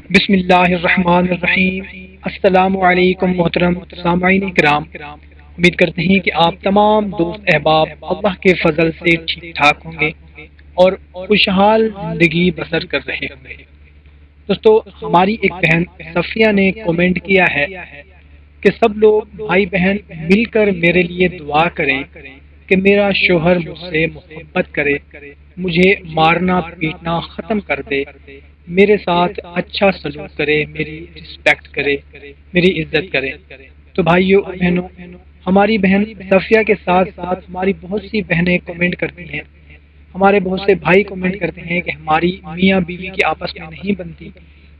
بسم اللہ الرحمن الرحیم۔ السلام علیکم محترم سامعین کرام، امید کرتے ہیں کہ آپ تمام دوست احباب اللہ کے فضل سے ٹھیک ٹھاک ہوں گے اور خوشحال زندگی بسر کر رہے ہوں گے۔ دوستو، ہماری ایک بہن صفیہ نے کومنٹ کیا ہے کہ سب لوگ بھائی بہن مل کر میرے لیے دعا کریں کہ میرا شوہر مجھ سے محبت کرے، مجھے مارنا پیٹنا ختم کر دے، میرے ساتھ اچھا سلوک کرے، میری رسپیکٹ کرے، میری عزت کرے۔ تو بھائیو اور بہنوں، ہماری بہن صفیہ کے ساتھ ساتھ ہماری بہت سی بہنیں کمنٹ کرتی ہیں، ہمارے بہت سے بھائی کمنٹ کرتے ہیں کہ ہماری میاں بیوی کی آپس میں نہیں بنتی،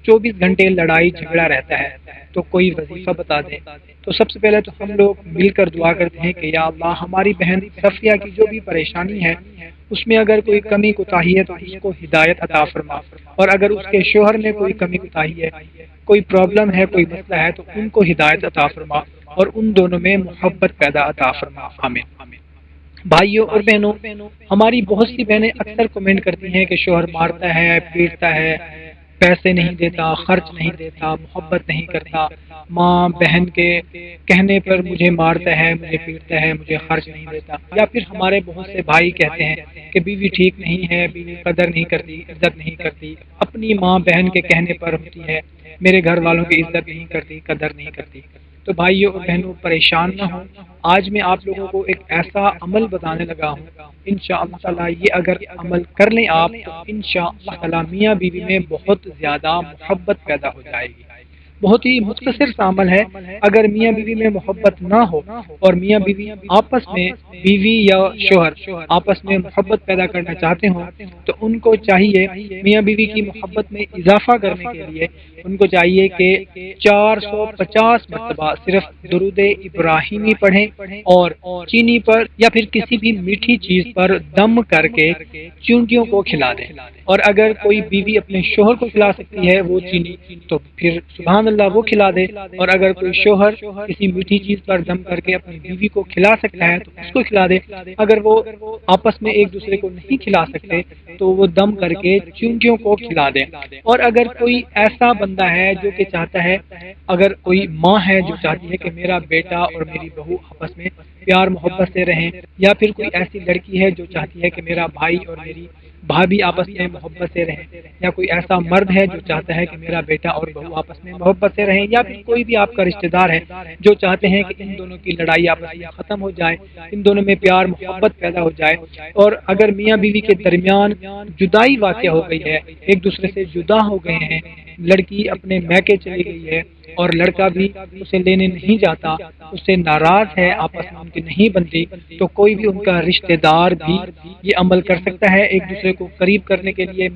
24 گھنٹے لڑائی جھگڑا رہتا ہے، تو کوئی وظیفہ بتا دیں۔ تو سب سے پہلے تو ہم لوگ مل کر دعا کرتے ہیں کہ یا اللہ، ہماری بہن صفیہ کی جو بھی پریشانی ہے اس میں اگر کوئی کمی کوتاہی ہے تو اس کو ہدایت عطا فرما، اور اگر اس کے شوہر میں کوئی کمی کوتاہی ہے، کوئی پرابلم ہے، کوئی مسئلہ ہے، تو ان کو ہدایت عطا فرما اور ان دونوں میں محبت پیدا عطا فرما، آمین۔ بھائیوں اور بہنوں، ہماری بہت سی بہنیں اکثر کمنٹ کرتی ہیں کہ شوہر مارتا ہے، پیٹتا ہے، پیسے نہیں دیتا، خرچ نہیں دیتا، محبت نہیں کرتا، ماں بہن کے کہنے پر مجھے مارتا ہے، مجھے پیٹتا ہے، مجھے خرچ نہیں دیتا۔ یا پھر ہمارے بہت سے بھائی کہتے ہیں کہ بیوی ٹھیک نہیں ہے، بیوی قدر نہیں کرتی، عزت نہیں کرتی، اپنی ماں بہن کے کہنے پر ہوتی ہے، میرے گھر والوں کی عزت نہیں کرتی، قدر نہیں کرتی۔ تو بھائیوں اور بہنوں، پریشان نہ ہوں، آج میں آپ لوگوں کو ایک ایسا عمل بتانے لگا ہوں، انشاءاللہ تعالی یہ اگر عمل کر لیں آپ تو انشاءاللہ تعالی میاں بیوی میں بہت زیادہ محبت پیدا ہو جائے گی۔ بہت ہی مختصر سا عمل ہے، اگر میاں بیوی میں محبت نہ ہو اور میاں بیوی آپس میں، بیوی یا شوہر آپس میں محبت پیدا کرنا چاہتے ہوں تو ان کو چاہیے میاں بیوی کی محبت میں اضافہ کرنے کے لیے ان کو چاہیے کہ 450 مرتبہ صرف درود ابراہیمی پڑھیں اور چینی پر یا پھر کسی بھی میٹھی چیز پر دم کر کے چونٹیوں کو کھلا دیں، اور اگر کوئی بیوی اپنے شوہر کو کھلا سکتی ہے وہ چینی تو پھر سبحان اللہ وہ کھلا دے، اور اگر کوئی شوہر کسی میٹھی چیز پر دم کر کے اپنی بیوی کو کھلا سکتا ہے تو اس کو کھلا دے۔ اگر وہ آپس میں ایک دوسرے کو نہیں کھلا سکتے تو وہ دم کر کے چونٹیوں کو کھلا دیں۔ اور اگر کوئی ایسا بندہ ہے جو کہ چاہتا ہے، اگر کوئی ماں ہے جو چاہتی ہے کہ میرا بیٹا اور میری بہو آپس میں پیار محبت سے رہیں، یا پھر کوئی ایسی لڑکی ہے جو چاہتی ہے کہ میرا بھائی اور میری بھابھی آپس میں محبت سے رہیں، یا کوئی ایسا مرد ہے جو چاہتا ہے کہ میرا بیٹا اور بہو آپس میں محبت سے رہیں، یا پھر کوئی بھی آپ کا رشتہ دار ہے جو چاہتے ہیں کہ ان دونوں کی لڑائی آپس میں ختم ہو جائے، ان دونوں میں پیار محبت پیدا ہو جائے، اور اگر میاں بیوی کے درمیان جدائی واقع ہو گئی ہے، ایک دوسرے سے جدا ہو گئے ہیں، لڑکی اپنے میکے چلی گئی ہے اور لڑکا بھی اسے لینے نہیں جاتا، اس سے ناراض ہے، آپس میں ان کی نہیں بنتی، تو کوئی بھی ان کا رشتہ دار بھی یہ عمل کر سکتا ہے ایک دوسرے کو قریب کرنے کے لیے،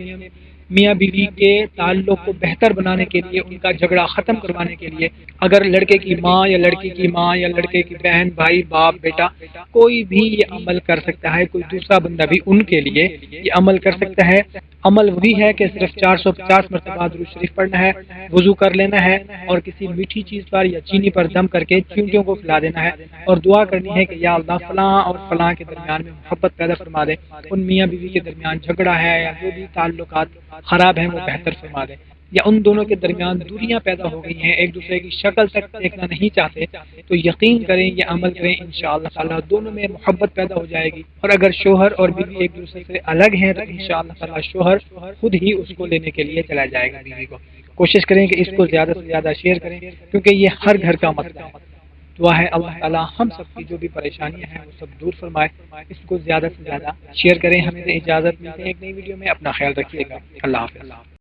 میاں بیوی کے تعلق کو بہتر بنانے کے لیے، ان کا جھگڑا ختم کروانے کے لیے۔ اگر لڑکے کی ماں یا لڑکی کی ماں یا لڑکے کی بہن، بھائی، باپ، بیٹا، کوئی بھی یہ عمل کر سکتا ہے، کوئی دوسرا بندہ بھی ان کے لیے یہ عمل کر سکتا ہے۔ عمل وہی ہے کہ صرف 450 مرتبہ درود شریف پڑھنا ہے، وضو کر لینا ہے اور کسی میٹھی چیز پر یا چینی پر دم کر کے چونٹیوں کو کھلا دینا ہے، اور دعا کرنی ہے کہ یا اللہ فلاں اور فلاں کے درمیان میں محبت پیدا فرما دے، ان میاں بیوی کے درمیان جھگڑا ہے یا جو بھی تعلقات خراب ہیں وہ بہتر فرما دے، یا ان دونوں کے درمیان دوریاں پیدا ہو گئی ہیں، ایک دوسرے کی شکل تک دیکھنا نہیں چاہتے، تو یقین کریں یہ عمل کریں، انشاءاللہ تعالی دونوں میں محبت پیدا ہو جائے گی۔ اور اگر شوہر اور بیوی ایک دوسرے سے الگ ہیں تو انشاءاللہ تعالی شوہر خود ہی اس کو لینے کے لیے چلا جائے گا بیوی کو۔ کوشش کریں کہ اس کو زیادہ سے زیادہ شیئر کریں، کیونکہ یہ ہر گھر کا مسئلہ ہے۔ دعا ہے اللہ تعالی ہم سب کی جو بھی پریشانیاں ہیں وہ سب دور فرمائے۔ اس کو زیادہ سے زیادہ شیئر کریں۔ ہمیں اجازت ملتے ہیں ایک نئی ویڈیو میں، اپنا خیال رکھیے گا، اللہ حافظ۔